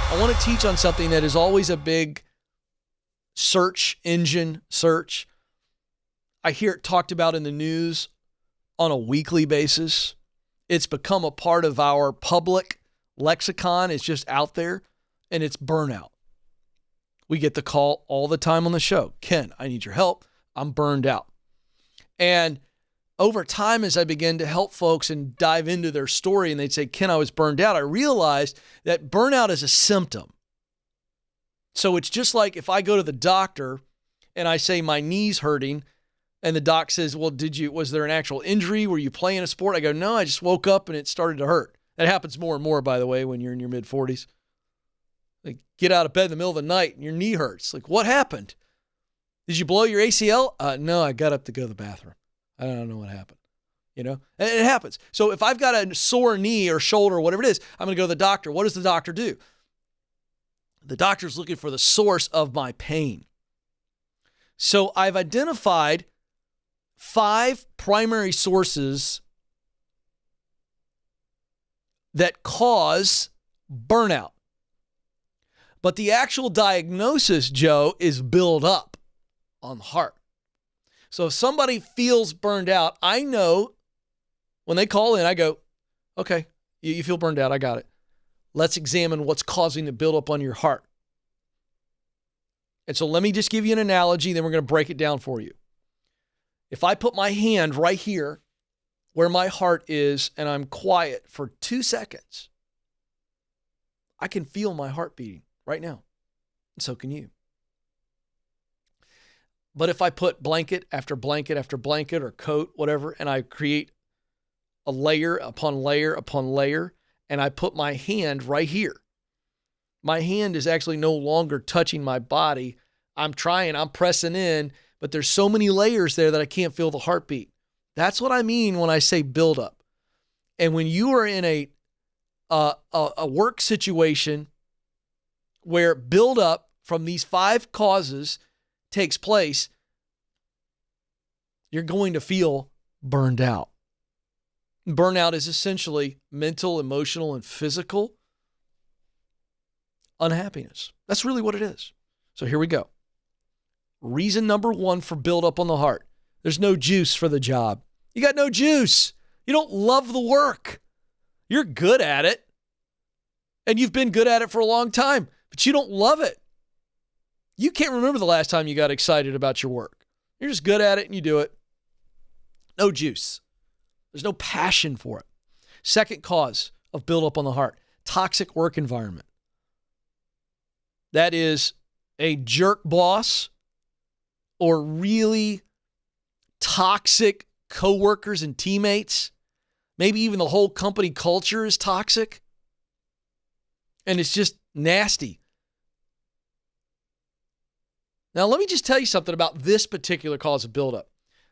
I want to teach on something that is always a big search engine search. I hear it talked about in the news on a weekly basis. It's become a part of our public lexicon. It's just out there, and it's burnout. We get the call all the time on the show. Ken, I need your help. I'm burned out. And over time, as I began to help folks and dive into their story, and they'd say, Ken, I was burned out, I realized that burnout is a symptom. So it's just like if I go to the doctor and I say my knee's hurting, and the doc says, well, was there an actual injury? Were you playing a sport? I go, no, I just woke up and it started to hurt. That happens more and more, by the way, when you're in your mid-40s. Like, get out of bed in the middle of the night and your knee hurts. Like, what happened? Did you blow your ACL? No, I got up to go to the bathroom. I don't know what happened. And it happens. So if I've got a sore knee or shoulder or whatever it is, I'm going to go to the doctor. What does the doctor do? The doctor's looking for the source of my pain. So I've identified 5 primary sources that cause burnout. But the actual diagnosis, Joe, is build up on the heart. So if somebody feels burned out, I know when they call in, I go, okay, you feel burned out. I got it. Let's examine what's causing the buildup on your heart. And so let me just give you an analogy, then we're going to break it down for you. If I put my hand right here where my heart is and I'm quiet for 2 seconds, I can feel my heart beating right now. And so can you. But if I put blanket after blanket after blanket or coat, whatever, and I create a layer upon layer upon layer, and I put my hand right here, my hand is actually no longer touching my body. I'm pressing in, but there's so many layers there that I can't feel the heartbeat. That's what I mean when I say build up. And when you are in a work situation where build up from these 5 causes takes place, you're going to feel burned out. Burnout is essentially mental, emotional, and physical unhappiness. That's really what it is. So here we go. Reason number 1 for build up on the heart. There's no juice for the job. You got no juice. You don't love the work. You're good at it. And you've been good at it for a long time, but you don't love it. You can't remember the last time you got excited about your work. You're just good at it and you do it. No juice. There's no passion for it. Second cause of buildup on the heart, toxic work environment. That is a jerk boss or really toxic coworkers and teammates. Maybe even the whole company culture is toxic. And it's just nasty. Now, let me just tell you something about this particular cause of buildup.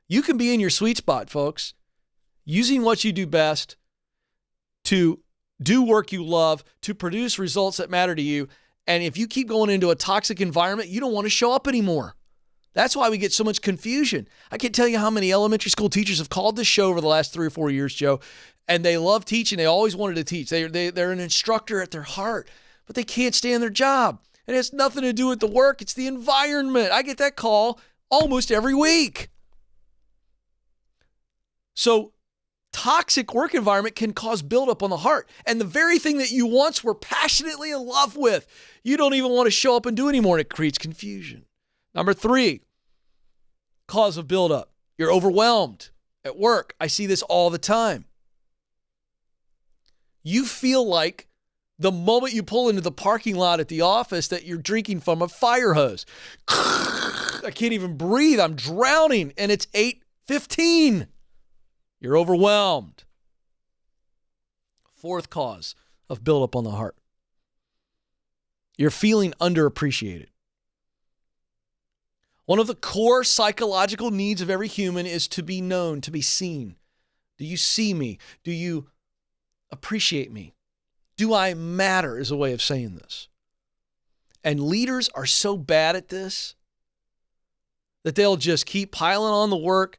You can be in your sweet spot, folks, using what you do best to do work you love, to produce results that matter to you. And if you keep going into a toxic environment, you don't want to show up anymore. That's why we get so much confusion. I can't tell you how many elementary school teachers have called this show over the last 3 or 4 years, Joe, and they love teaching. They always wanted to teach. They're an instructor at their heart, but they can't stand their job. It has nothing to do with the work. It's the environment. I get that call almost every week. So toxic work environment can cause buildup on the heart. And the very thing that you once were passionately in love with, you don't even want to show up and do anymore. And it creates confusion. Number 3, cause of buildup. You're overwhelmed at work. I see this all the time. You feel like the moment you pull into the parking lot at the office that you're drinking from a fire hose. I can't even breathe. I'm drowning. And it's 8:15. You're overwhelmed. 4th cause of buildup on the heart. You're feeling underappreciated. One of the core psychological needs of every human is to be known, to be seen. Do you see me? Do you appreciate me? Do I matter is a way of saying this. And leaders are so bad at this that they'll just keep piling on the work,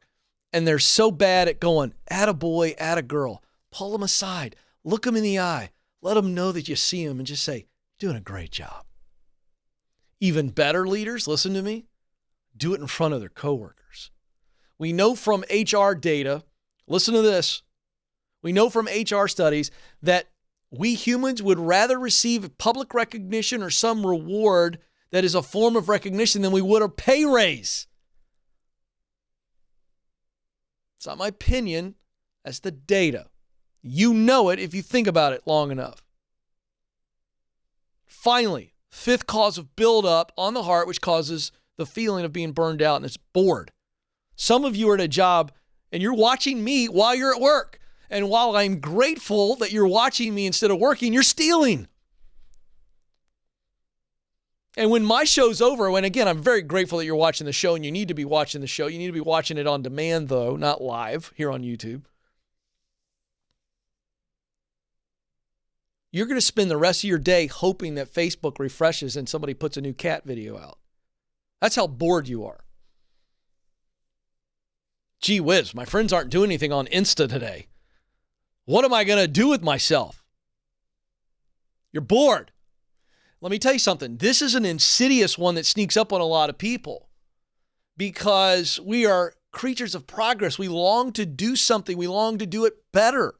and they're so bad at going, attaboy, attagirl. Pull them aside. Look them in the eye. Let them know that you see them and just say, You're doing a great job. Even better leaders, listen to me, do it in front of their coworkers. We know from HR data, listen to this, we know from HR studies that we humans would rather receive public recognition or some reward that is a form of recognition than we would a pay raise. It's not my opinion, that's the data. You know it if you think about it long enough. Finally, fifth cause of buildup on the heart, which causes the feeling of being burned out, and it's bored. Some of you are at a job and you're watching me while you're at work. And while I'm grateful that you're watching me instead of working, you're stealing. And when my show's over, when again, I'm very grateful that you're watching the show, and you need to be watching the show. You need to be watching it on demand, though, not live here on YouTube. You're going to spend the rest of your day hoping that Facebook refreshes and somebody puts a new cat video out. That's how bored you are. Gee whiz, my friends aren't doing anything on Insta today. What am I going to do with myself? You're bored. Let me tell you something. This is an insidious one that sneaks up on a lot of people because we are creatures of progress. We long to do something. We long to do it better.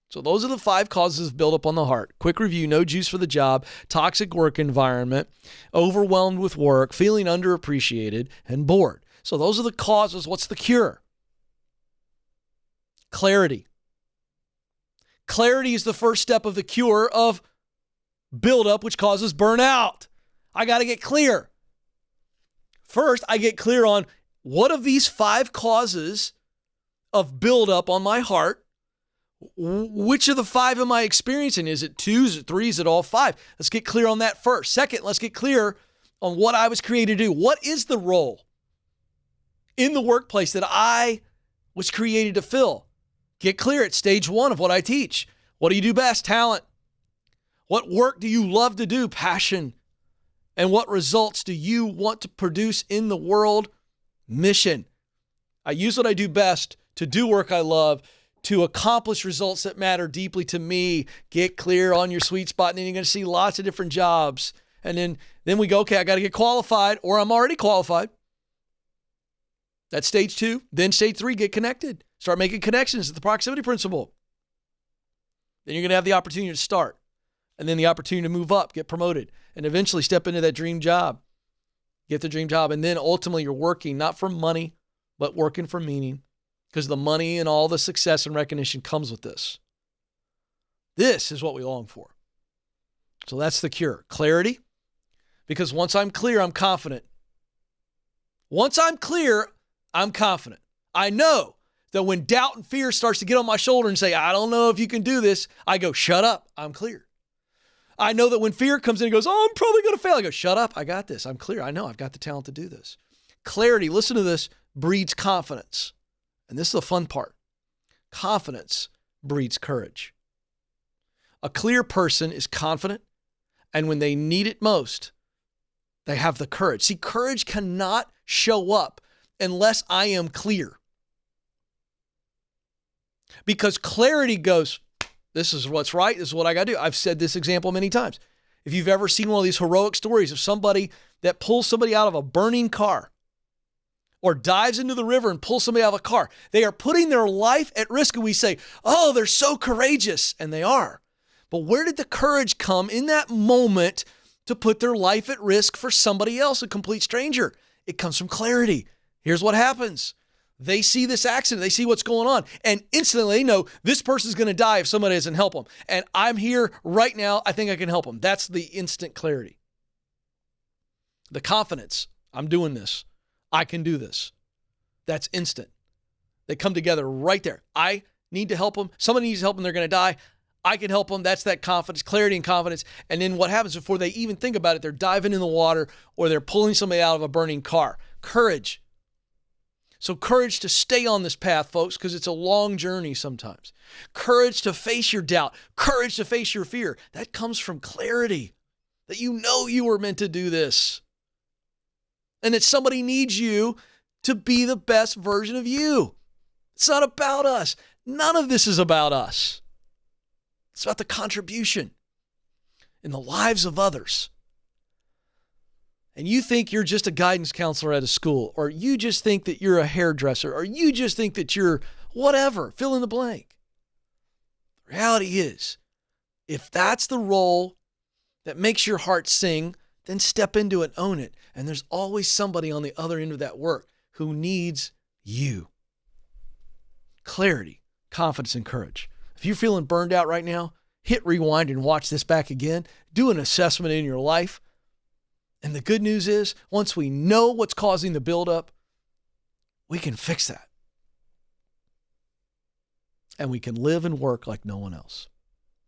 So those are the 5 causes of buildup on the heart. Quick review: no juice for the job, toxic work environment, overwhelmed with work, feeling underappreciated, and bored. So those are the causes. What's the cure? Clarity. Clarity is the first step of the cure of buildup, which causes burnout. I got to get clear. First, I get clear on what of these 5 causes of buildup on my heart, which of the 5 am I experiencing? Is it 2? Is it 3? Is it all 5? Let's get clear on that first. Second, let's get clear on what I was created to do. What is the role in the workplace that I was created to fill? Get clear at stage 1 of what I teach. What do you do best? Talent. What work do you love to do? Passion. And what results do you want to produce in the world? Mission. I use what I do best to do work I love, to accomplish results that matter deeply to me. Get clear on your sweet spot, and then you're going to see lots of different jobs. And then we go, okay, I got to get qualified, or I'm already qualified. That's stage 2. Then stage 3, get connected. Start making connections at the proximity principle. Then you're going to have the opportunity to start, and then the opportunity to move up, get promoted, and eventually step into that dream job. Get the dream job. And then ultimately you're working not for money, but working for meaning, because the money and all the success and recognition comes with this. This is what we long for. So that's the cure. Clarity, because once I'm clear, I'm confident. Once I'm clear, I'm confident. I know that when doubt and fear starts to get on my shoulder and say, I don't know if you can do this, I go, shut up, I'm clear. I know that when fear comes in and goes, oh, I'm probably going to fail, I go, shut up, I got this, I'm clear. I know I've got the talent to do this. Clarity, listen to this, breeds confidence. And this is the fun part. Confidence breeds courage. A clear person is confident, and when they need it most, they have the courage. See, courage cannot show up unless I am clear. Because clarity goes, this is what's right, this is what I got to do. I've said this example many times. If you've ever seen one of these heroic stories of somebody that pulls somebody out of a burning car or dives into the river and pulls somebody out of a car, they are putting their life at risk, and we say, oh, they're so courageous, and they are. But where did the courage come in that moment to put their life at risk for somebody else, a complete stranger? It comes from clarity. Here's what happens. They see this accident, they see what's going on, and instantly they know this person's going to die if somebody doesn't help them. And I'm here right now, I think I can help them. That's the instant clarity. The confidence, I'm doing this. I can do this. That's instant. They come together right there. I need to help them. Somebody needs help them, they're going to die. I can help them. That's that confidence, clarity and confidence. And then what happens before they even think about it, they're diving in the water or they're pulling somebody out of a burning car. Courage. So courage to stay on this path, folks, because it's a long journey sometimes. Courage to face your doubt. Courage to face your fear. That comes from clarity, that you know you were meant to do this. And that somebody needs you to be the best version of you. It's not about us. None of this is about us. It's about the contribution. in the lives of others, and you think you're just a guidance counselor at a school, or you just think that you're a hairdresser, or you just think that you're whatever, fill in the blank. The reality is, if that's the role that makes your heart sing, then step into it, own it. And there's always somebody on the other end of that work who needs you. Clarity, confidence, and courage. If you're feeling burned out right now, hit rewind and watch this back again. Do an assessment in your life. And the good news is, once we know what's causing the buildup, we can fix that. And we can live and work like no one else.